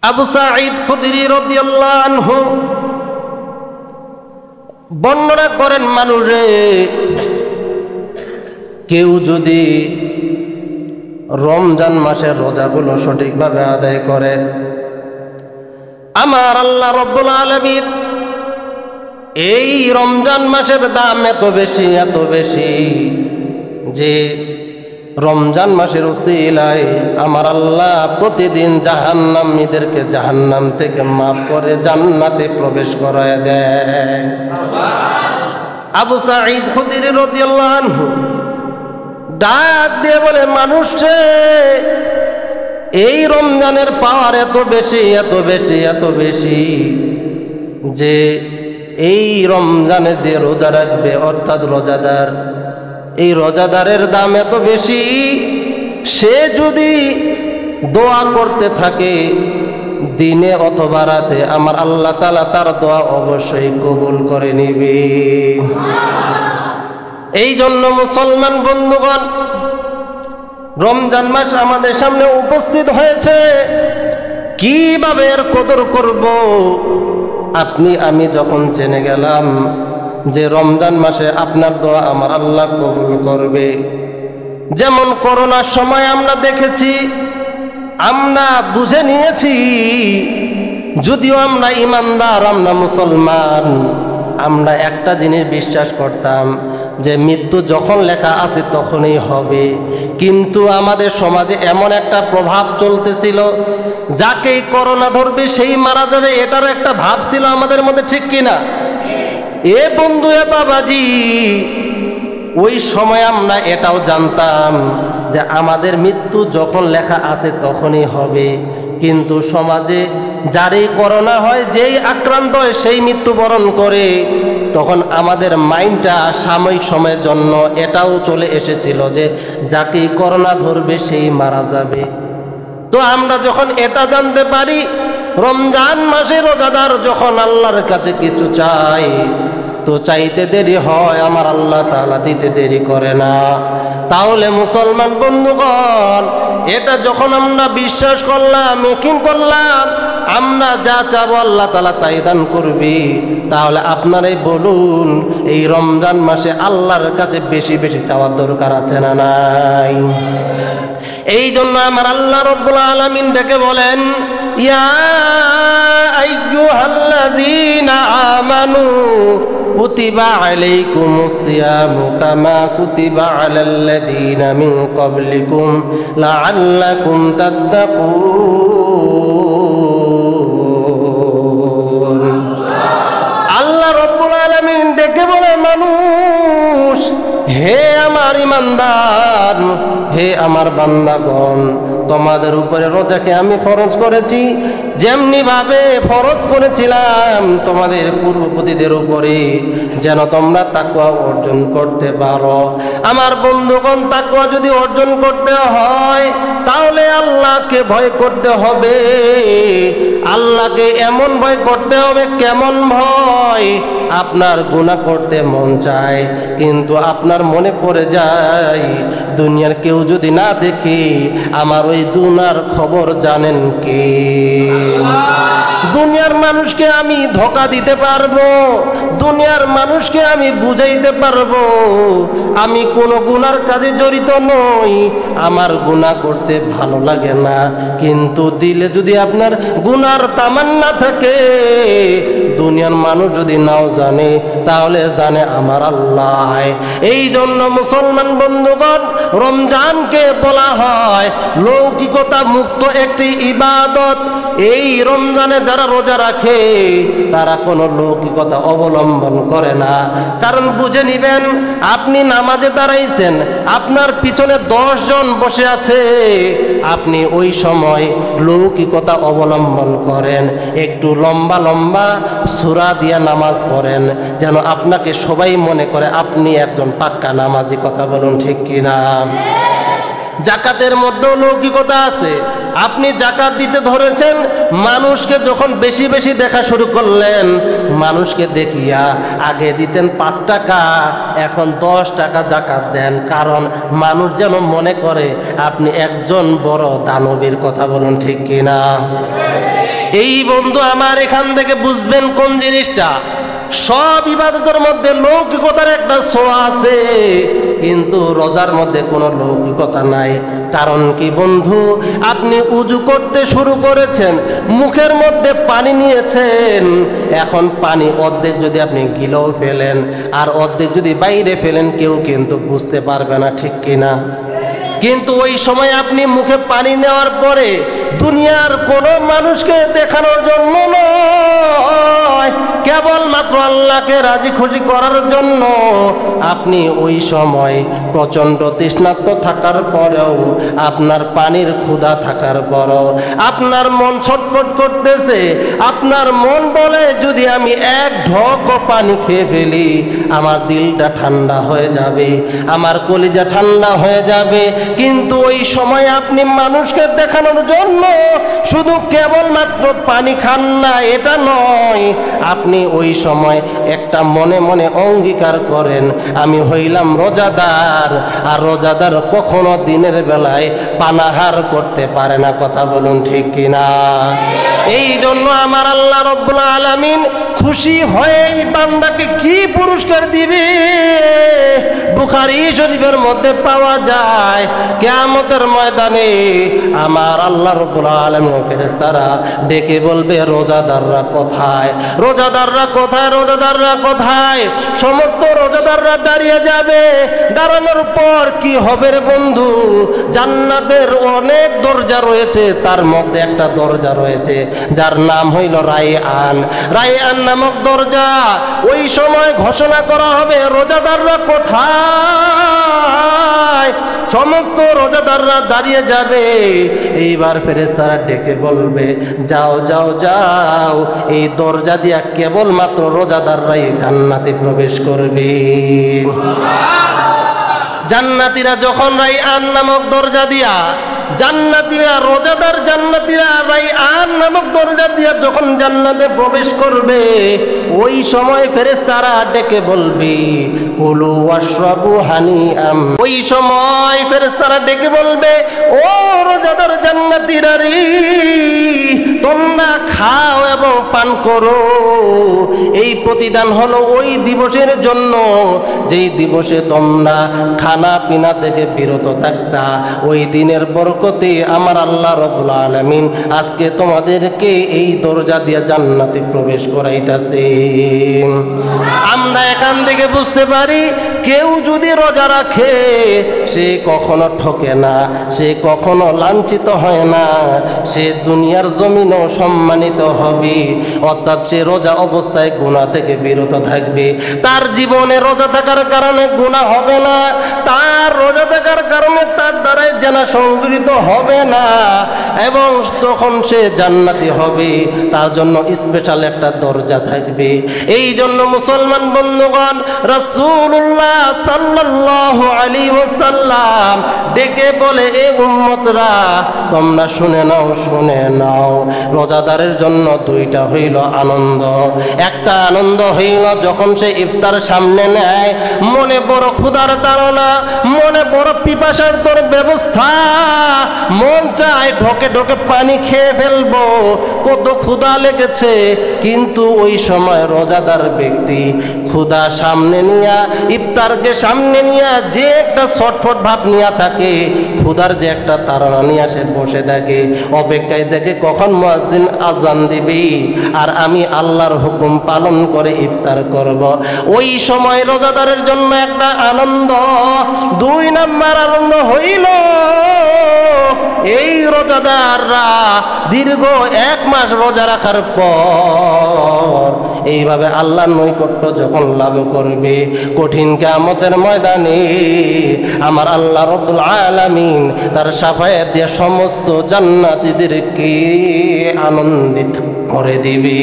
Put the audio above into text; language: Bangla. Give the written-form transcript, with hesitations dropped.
আবু সাঈদ খুদরি রাদিয়াল্লাহু আনহু বর্ণনা করেন, মানুষে কেউ যদি রমজান মাসের রোজাগুলো সঠিকভাবে আদায় করে, আমার আল্লাহ রাব্বুল আলামিন এই রমজান মাসের দাম এত বেশি যে রমজান মাসের উসিলায় আমার আল্লাহ প্রতিদিন জাহান্নামীদেরকে জাহান্নাম থেকে মাফ করে জান্নাতে প্রবেশ করায় দেয়। আবু সাঈদ খুদরি রাদিয়াল্লাহু আনহু ডাক দিয়ে বলে, মানুষে এই রমজানের পাওয়ার এত বেশি যে এই রমজানে যে রোজা রাখবে, অর্থাৎ রোজাদার, এই রোজাদারের দাম এত বেশি, সে যদি দোয়া করতে থাকে দিনে অথবা রাতে, আমার আল্লাহ তাআলা তার দোয়া অবশ্যই কবুল করে নিবে। এই জন্য মুসলমান বন্ধুগণ, রমজান মাস আমাদের সামনে উপস্থিত হয়েছে, কিভাবে এর কদর করব? আপনি আমি যখন জেনে গেলাম যে রমজান মাসে আপনার দোয়া আমার আল্লাহ কবুল করবে, যেমন করোনার সময় আমরা দেখেছি, আমরা বুঝে নিয়েছি, যদিও আমরা ইমানদার, আমরা মুসলমান, আমরা একটা জিনিস বিশ্বাস করতাম যে মৃত্যু যখন লেখা আছে তখনই হবে, কিন্তু আমাদের সমাজে এমন একটা প্রভাব চলতেছিল, যাকেই করোনা ধরবে সেই মারা যাবে, এটারও একটা ভাব ছিল আমাদের মধ্যে, ঠিক কিনা? এ বন্ধু, এ বাবাজি, ওই সময় আমরা এটাও জানতাম যে আমাদের মৃত্যু যখন লেখা আছে তখনই হবে, কিন্তু সমাজে যারই করোনা হয়, যেই আক্রান্ত হয়, সেই মৃত্যুবরণ করে, তখন আমাদের মাইন্ডটা সাময়িক সময়ের জন্য এটাও চলে এসেছিল যে যাকেই করোনা ধরবে সেই মারা যাবে। তো আমরা যখন এটা জানতে পারি, রমজান মাসে রোজাদার যখন আল্লাহর কাছে কিছু চায়, তো চাইতে দেরি হয়, আমার আল্লাহ তাআলা দিতে দেরি করে না। তাহলে মুসলমান বন্ধুগণ, এটা যখন আমরা বিশ্বাস করলাম, ইয়াকিন করলাম, আমরা যা চাবো আল্লাহ তাআলা তাই দান করবি, তাহলে আপনারাই বলুন, এই রমজান মাসে আল্লাহর কাছে বেশি বেশি চাওয়ার দরকার আছে না নাই? এই জন্য আমার আল্লাহ রাব্বুল আলামিন ডেকে বলেন, ইয়া আইয়ুহাল্লাযীনা আমানু কুতিবা আলাইকুমুস সিয়ামু কামা কুতিবা আলাল্লাযীনা মিন ক্বাবলিকুম লাআল্লাকুম তাত্তাকুন। আল্লাহ রাব্বুল আলামিন ডেকে বলে, মানুষ, হে আমার ইমানদার, হে আমার বান্দাগণ, তোমাদের উপরে রোজাকে আমি ফরজ করেছি, যেমনি ভাবে ফরজ করেছিলাম তোমাদের পূর্বপুরুষদের উপরে, যেন তোমরা তাকওয়া অর্জন করতে পারো। আমার বন্ধুগণ, তাকওয়া যদি অর্জন করতে হয় তাহলে আল্লাহকে ভয় করতে হবে। আল্লাহকে এমন ভয় করতে হবে, কেমন ভয়? আপনার গুনাহ করতে মন চায়, কিন্তু আপনার মনে পড়ে যায় দুনিয়ার কেউ যদি না দেখে আমার ওই গুনার খবর জানেন কে? দুনিয়ার মানুষকে আমি ধোঁকা দিতে পারবো, দুনিয়ার মানুষকে আমি বুঝাইতে পারবো আমি কোনো গুনার কাজে জড়িত নই, আমার গুনাহ করতে ভালো লাগে না, কিন্তু দিলে যদি আপনার গুনার তামান্না থাকে, দুনিয়ার মানুষ যদি নাও জানে তাহলে জানে আমার আল্লাহ। এই জন্য মুসলমান বন্ধুগণ, রমজানকে বলা হয় লৌকিকতা মুক্ত একটি ইবাদত। এই রমজানে যারা রোজা রাখে তারা কোনো লৌকিকতা অবলম্বন করে না। কারণ বুঝে নিবেন, আপনি নামাজে দাঁড়াইছেন, আপনার পিছনে 10 জন বসে আছে, আপনি ওই সময় লৌকিকতা অবলম্বন করেন, একটু লম্বা লম্বা সূরা দিয়া নামাজ পড়েন, যেন আপনাকে সবাই মনে করে আপনি একজন পাক্কা নামাজি। কথা বলুন ঠিক কিনা? জাকাতের মধ্যেও লৌকিকতা আছে। আপনি জাকাত দিতে ধরেছেন, মানুষকে যখন বেশি বেশি দেখা শুরু করলেন, মানুষকে দেখিয়া আগে দিতেন 5 টাকা, এখন 10 টাকা জাকাত দেন, কারণ মানুষ যেন মনে করে আপনি একজন বড় দানবীর। কথা বলুন ঠিক কিনা? এই বন্ধু আমার এখান থেকে বুঝবেন কোন জিনিসটা, সব ইবাদতের মধ্যে লৌকিকতার একটা ছোঁয়া আছে, কিন্তু রোজার মধ্যে কোনো লৌকিকতা নাই। কারণ কি বন্ধু, আপনি উজু করতে শুরু করেছেন, মুখের মধ্যে পানি নিয়েছেন, এখন পানি অর্ধেক যদি আপনি গিলেও ফেলেন আর অর্ধেক যদি বাইরে ফেলেন কেউ কিন্তু বুঝতে পারবে না, ঠিক কিনা? কিন্তু ওই সময় আপনি মুখে পানি নেওয়ার পরে দুনিয়ার কোনো মানুষকে দেখানোর জন্য নয়, কেবলমাত্র আল্লাহকে রাজি খুশি করার জন্য আপনি ওই সময় প্রচণ্ড তৃষ্ণার্ত থাকার পরেও, আপনার পানির ক্ষুধা থাকার পরেও আপনার মন ছটফট করতেছে, আপনার মন বলে যদি আমি এক ঢোক পানি খেয়ে ফেলি আমার দিলটা ঠান্ডা হয়ে যাবে, আমার কলিজা ঠান্ডা হয়ে যাবে। কিন্তু ওই সময় আপনি মানুষকে দেখানোর জন্য শুধু কেবলমাত্র পানি খান না, এটা নয়, আপনি ওই সময় একটা মনে মনে অঙ্গীকার করেন আমি হইলাম রোজাদার, আর রোজাদার কখনো দিনের বেলায় পানাহার করতে পারে না। কথা বলুন ঠিক কিনা? এই জন্য আমার আল্লাহ রব্বুল আলামিন খুশি হয়ে এই বান্দাকে কি পুরস্কার দিবে বুখারী শরীফের মধ্যে পাওয়া যায়। কিয়ামতের ময়দানে আমার আল্লাহ রব্বুল আলামিন ফেরেশতারা ডেকে বলবে রোজাদাররা কোথায়, রোজাদাররা কোথায়, রোজাদাররা কোথায়? সমস্ত রোজাদাররা দাঁড়িয়ে যাবে। দাঁড়ানোর পর কি হবে রে বন্ধু? জান্নাতের অনেক দরজা রয়েছে, তার মধ্যে একটা দরজা রয়েছে যার নাম হইল রায়আন। রায়আন নামক দরজা। ওই সময় ঘোষণা করা হবে রোজাদাররা কোথায়? সমস্ত রোজাদাররা দাঁড়িয়ে যাবে। এইবার ফেরেশতারা ডেকে বলবে যাও যাও যাও, এই দরজা দিয়া কেবলমাত্র রোজাদাররাই জান্নাতে প্রবেশ করবে। জান্নাতীরা যখন রায়আন নামক দরজা দিয়া, জান্নাতীরা রোজাদার জান্নাতীরা রায়আন নামক দরজা দিয়া যখন জান্নাতে প্রবেশ করবে, ওই সময় ফেরেশতারা ডেকে বলবে কুলু ওয়াশরাবু হানিআম। ওই সময় ফেরেশতারা ডেকে বলবে ও রোজাদার জান্নাতীরা রে, তোমরা খাও এবং পান করো। এই প্রতিদান হলো ওই দিবসের জন্য যেই দিবসে তোমরা খানা পিনা থেকে বিরত থাকতা। ওই দিনের বরকতে আমার আল্লাহ রাব্বুল আলামিন আজকে তোমাদেরকে এই দরজা দিয়ে জান্নাতে প্রবেশ করাইতাছে। আমরা এখান থেকে বুঝতে পারি কেউ যদি রোজা রাখে সে কখনো ঠকে না, সে কখনো লাঞ্ছিত হয় না, সে দুনিয়ার জমিনও সম্মানিত হবে। অর্থাৎ সে রোজা অবস্থায় গুনাহ থেকে বিরত থাকবে। তার জীবনে রোজা থাকার কারণে গুনাহ হবে না, তার রোজা থাকার কারণে তার দ্বারাই জানা সংগৃহীত হবে না, এবং তখন সে জান্নাতি হবে। তার জন্য স্পেশাল একটা দরজা থাকবে। এই জন্য মুসলমান বন্ধুগণ, রাসূলুল্লাহ সাল্লাল্লাহু আলাইহি ওয়াসাল্লাম ডেকে বলে এ উম্মতরা তোমরা শুনে নাও, শুনে নাও, রোজাদারের জন্য দুইটা হইল আনন্দ। একটা আনন্দ হইল যখন সে ইফতার সামনে নেয়, মনে বড় ক্ষুধার তাড়না, মনে বড় পিপাসার তোর ব্যবস্থা, মন চায় ঢোকে ঢোকে পানি খেয়ে ফেলবো, কত ক্ষুধা লেগেছে। কিন্তু ওই সময় রোজাদার ব্যক্তি ক্ষুধা সামনে নিয়া, ইফতারকে সামনে নিয়া যে একটা ছটফট ভাব নিয়া থাকে, ক্ষুধার যে একটা তাড়না নিয়ে সে বসে থাকে, অপেক্ষায় দেখে কখন মুয়াজ্জিন আজান দিবে আর আমি আল্লাহর হুকুম পালন করে ইফতার করব। ওই সময় রোজাদারের জন্য একটা আনন্দ। দুই নাম্বার আনন্দ হইল এই রোজাদাররা দীর্ঘ 1 মাস রোজা রাখার পর এইভাবে আল্লাহর নৈকট্য যখন লাভ করবে, কঠিন কিয়ামতের ময়দানে আমার আল্লাহ রাব্বুল আলামিন তার শাফায়াত দিয়ে সমস্ত জান্নাতীদেরকে আনন্দিত করে দিবে।